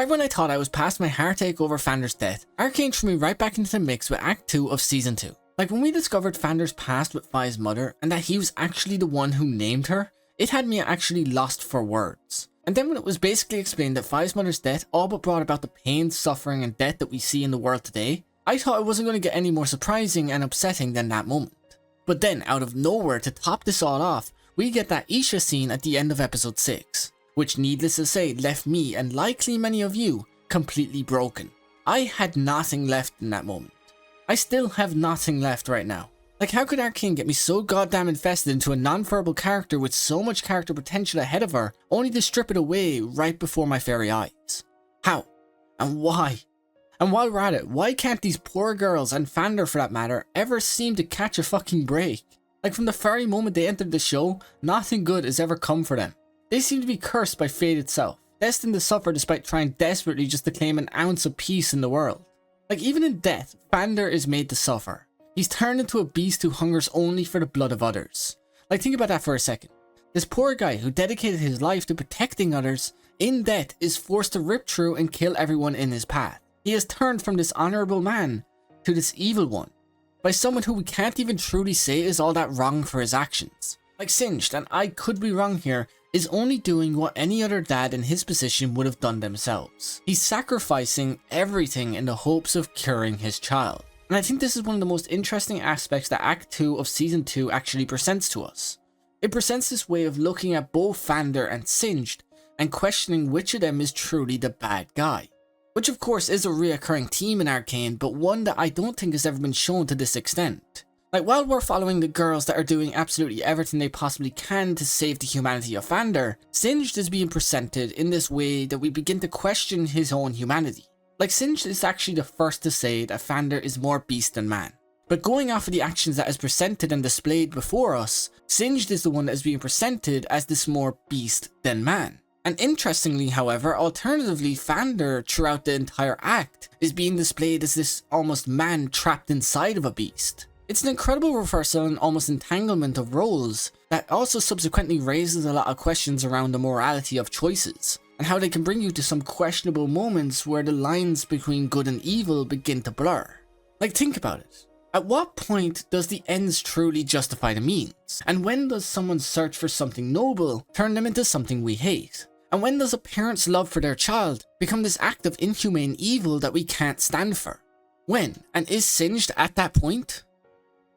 Right when I thought I was past my heartache over Fander's death, Arcane threw me right back into the mix with Act 2 of Season 2. Like when we discovered Fander's past with Fi's mother and that he was actually the one who named her, it had me actually lost for words. And then when it was basically explained that Fi's mother's death all but brought about the pain, suffering and death that we see in the world today, I thought it wasn't going to get any more surprising and upsetting than that moment. But then out of nowhere to top this all off, we get that Isha scene at the end of episode 6, which needless to say left me and likely many of you completely broken. I had nothing left in that moment. I still have nothing left right now. Like how could Arcane get me so goddamn invested into a non-verbal character with so much character potential ahead of her, only to strip it away right before my very eyes? How? And why? And while we're at it, why can't these poor girls, and Fander for that matter, ever seem to catch a fucking break? Like from the very moment they entered the show, nothing good has ever come for them. They seem to be cursed by fate itself, destined to suffer despite trying desperately just to claim an ounce of peace in the world. Like even in death, Fander is made to suffer. He's turned into a beast who hungers only for the blood of others. Like think about that for a second. This poor guy who dedicated his life to protecting others, in death is forced to rip through and kill everyone in his path. He has turned from this honorable man to this evil one, by someone who we can't even truly say is all that wrong for his actions. Like Singed, and I could be wrong here, is only doing what any other dad in his position would have done themselves. He's sacrificing everything in the hopes of curing his child. And I think this is one of the most interesting aspects that Act 2 of Season 2 actually presents to us. It presents this way of looking at both Fander and Singed and questioning which of them is truly the bad guy. Which of course is a reoccurring theme in Arcane, but one that I don't think has ever been shown to this extent. Like while we're following the girls that are doing absolutely everything they possibly can to save the humanity of Fander, Singed is being presented in this way that we begin to question his own humanity. Like Singed is actually the first to say that Fander is more beast than man. But going off of the actions that is presented and displayed before us, Singed is the one that is being presented as this more beast than man. And interestingly, however, alternatively, Fander throughout the entire act is being displayed as this almost man trapped inside of a beast. It's an incredible reversal and almost entanglement of roles that also subsequently raises a lot of questions around the morality of choices, and how they can bring you to some questionable moments where the lines between good and evil begin to blur. Like think about it. At what point does the ends truly justify the means? And when does someone's search for something noble turn them into something we hate? And when does a parent's love for their child become this act of inhumane evil that we can't stand for? When? And is Singed at that point?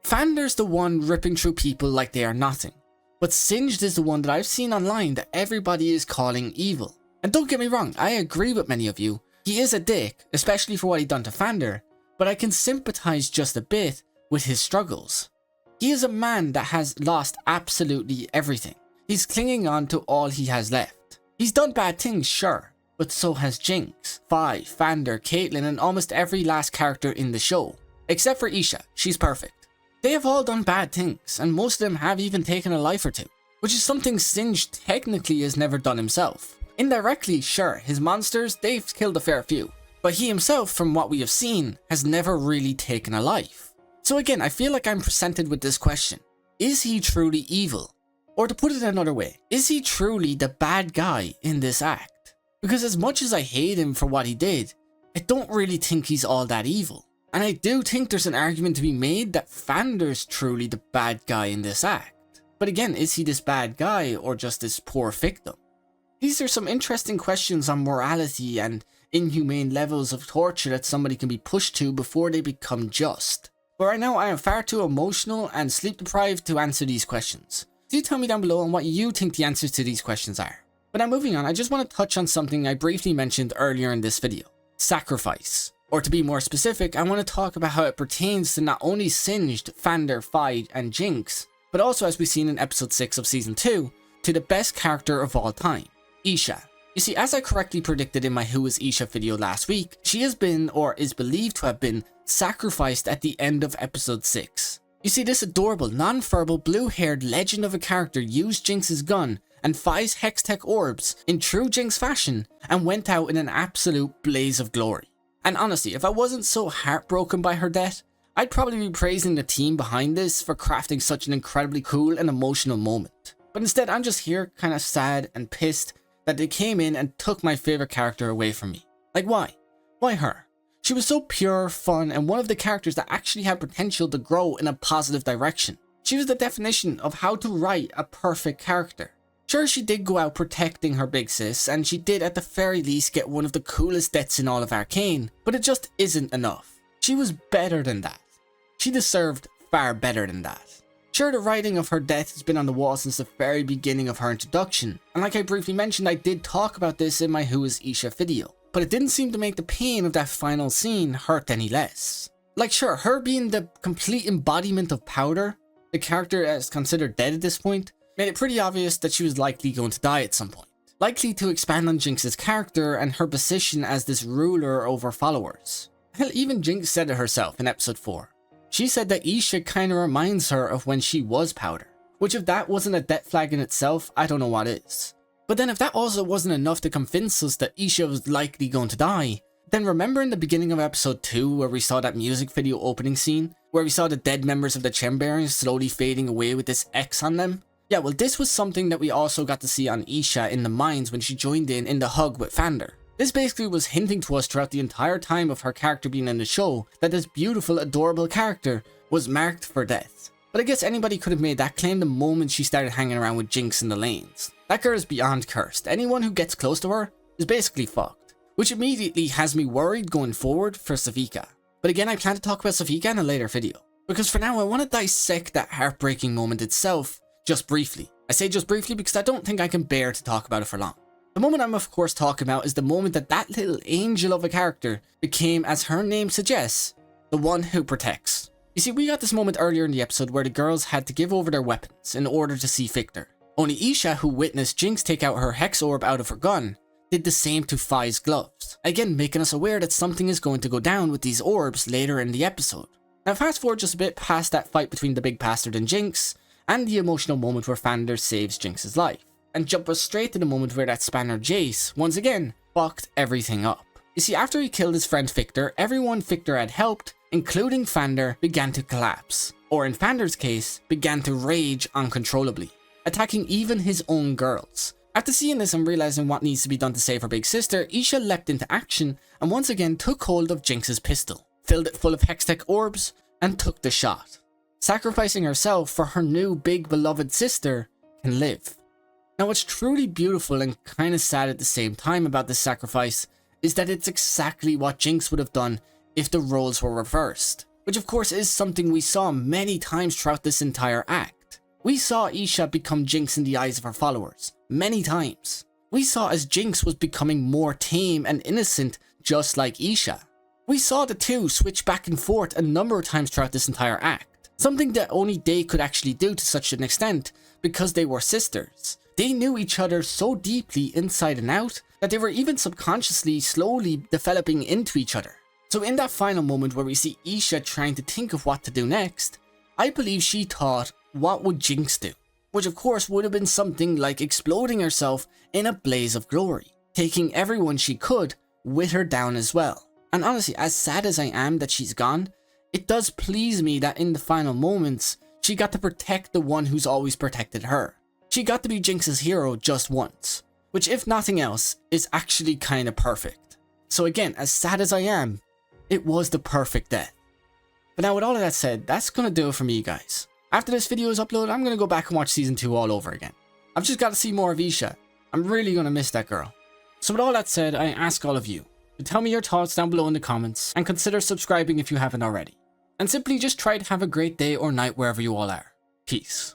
Fander's the one ripping through people like they are nothing. But Singed is the one that I've seen online that everybody is calling evil. And don't get me wrong, I agree with many of you. He is a dick, especially for what he done to Fander, but I can sympathize just a bit with his struggles. He is a man that has lost absolutely everything. He's clinging on to all he has left. He's done bad things, sure, but so has Jinx, Fi, Fander, Caitlyn, and almost every last character in the show. Except for Isha, she's perfect. They have all done bad things, and most of them have even taken a life or two, which is something Singed technically has never done himself. Indirectly, sure, his monsters, they've killed a fair few, but he himself, from what we have seen, has never really taken a life. So again, I feel like I'm presented with this question. Is he truly evil? Or to put it another way, is he truly the bad guy in this act? Because as much as I hate him for what he did, I don't really think he's all that evil. And I do think there's an argument to be made that Fander's truly the bad guy in this act. But again, is he this bad guy or just this poor victim? These are some interesting questions on morality and inhumane levels of torture that somebody can be pushed to before they become just. But right now I am far too emotional and sleep deprived to answer these questions. Do tell me down below on what you think the answers to these questions are. But now moving on, I just want to touch on something I briefly mentioned earlier in this video. Sacrifice. Or to be more specific, I want to talk about how it pertains to not only Singed, Fander, Fi, and Jinx, but also as we've seen in episode 6 of season 2, to the best character of all time, Isha. You see, as I correctly predicted in my Who is Isha video last week, she has been, or is believed to have been, sacrificed at the end of episode 6. You see, this adorable, non-verbal, blue-haired legend of a character used Jinx's gun and Fi's Hextech orbs in true Jinx fashion and went out in an absolute blaze of glory. And honestly, if I wasn't so heartbroken by her death, I'd probably be praising the team behind this for crafting such an incredibly cool and emotional moment. But instead, I'm just here kinda sad and pissed that they came in and took my favorite character away from me. Like why? Why her? She was so pure, fun, and one of the characters that actually had potential to grow in a positive direction. She was the definition of how to write a perfect character. Sure, she did go out protecting her big sis, and she did at the very least get one of the coolest deaths in all of Arcane, but it just isn't enough. She was better than that. She deserved far better than that. Sure, the writing of her death has been on the wall since the very beginning of her introduction, and like I briefly mentioned, I did talk about this in my Who is Isha video, but it didn't seem to make the pain of that final scene hurt any less. Like sure, her being the complete embodiment of Powder, the character as considered dead at this point, made it pretty obvious that she was likely going to die at some point. Likely to expand on Jinx's character and her position as this ruler over followers. Hell, even Jinx said it herself in episode 4. She said that Isha kinda reminds her of when she was Powder. Which if that wasn't a death flag in itself, I don't know what is. But then if that also wasn't enough to convince us that Isha was likely going to die, then remember in the beginning of episode 2 where we saw that music video opening scene? Where we saw the dead members of the Chambarians slowly fading away with this X on them? Yeah, well this was something that we also got to see on Isha in the mines when she joined in the hug with Vander. This basically was hinting to us throughout the entire time of her character being in the show that this beautiful, adorable character was marked for death. But I guess anybody could have made that claim the moment she started hanging around with Jinx in the lanes. That girl is beyond cursed. Anyone who gets close to her is basically fucked. Which immediately has me worried going forward for Savika. But again, I plan to talk about Savika in a later video. Because for now, I want to dissect that heartbreaking moment itself just briefly. I say just briefly because I don't think I can bear to talk about it for long. The moment I'm of course talking about is the moment that that little angel of a character became, as her name suggests, the one who protects. You see, we got this moment earlier in the episode where the girls had to give over their weapons in order to see Victor. Only Isha, who witnessed Jinx take out her hex orb out of her gun, did the same to Phi's gloves. Again, making us aware that something is going to go down with these orbs later in the episode. Now fast forward just a bit past that fight between the big bastard and Jinx, and the emotional moment where Vander saves Jinx's life. And jump us straight to the moment where that Spanner Jace, once again, fucked everything up. You see, after he killed his friend Victor, everyone Victor had helped, including Vander, began to collapse. Or in Vander's case, began to rage uncontrollably, attacking even his own girls. After seeing this and realizing what needs to be done to save her big sister, Isha leapt into action and once again took hold of Jinx's pistol, filled it full of Hextech orbs, and took the shot. Sacrificing herself for her new big beloved sister can live. Now what's truly beautiful and kinda sad at the same time about this sacrifice is that it's exactly what Jinx would have done if the roles were reversed. Which of course is something we saw many times throughout this entire act. We saw Isha become Jinx in the eyes of her followers, many times. We saw as Jinx was becoming more tame and innocent just like Isha. We saw the two switch back and forth a number of times throughout this entire act. Something that only they could actually do to such an extent because they were sisters. They knew each other so deeply inside and out that they were even subconsciously slowly developing into each other. So in that final moment where we see Isha trying to think of what to do next, I believe she thought, what would Jinx do? Which of course would have been something like exploding herself in a blaze of glory, taking everyone she could with her down as well. And honestly, as sad as I am that she's gone, it does please me that in the final moments, she got to protect the one who's always protected her. She got to be Jinx's hero just once, which if nothing else, is actually kinda perfect. So again, as sad as I am, it was the perfect death. But now with all of that said, that's gonna do it for me guys. After this video is uploaded, I'm gonna go back and watch season 2 all over again. I've just got to see more of Isha. I'm really gonna miss that girl. So with all that said, I ask all of you to tell me your thoughts down below in the comments and consider subscribing if you haven't already. And simply just try to have a great day or night wherever you all are. Peace.